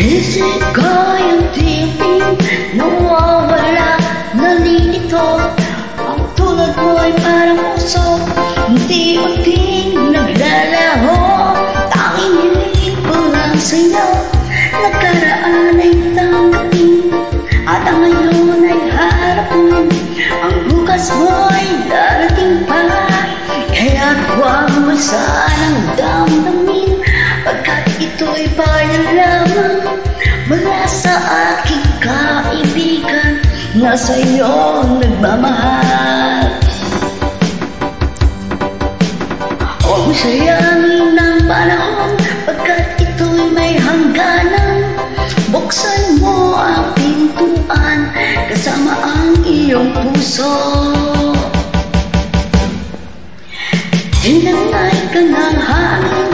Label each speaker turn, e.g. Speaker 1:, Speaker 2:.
Speaker 1: Isip kayang titing nawawala, nalilito. Ang tulad mo ay parang puso, unti-unting naglalaho. Tanging hiling ko lang sa'yo, nakaraan ay tanggapin, at ang ngayon ay harapin. Ang bukas mo ay darating pa, kaya't huwag mo sanang damdamin, pagkat ito'y bayan lamang mula sa aking kaibigan na sa'yo nagmamahal. Huwag mo sayangin ang panahon, pagkat ito'y may hangganan. Buksan mo ang pintuan kasama ang iyong puso. Hinangay ka ng hangin,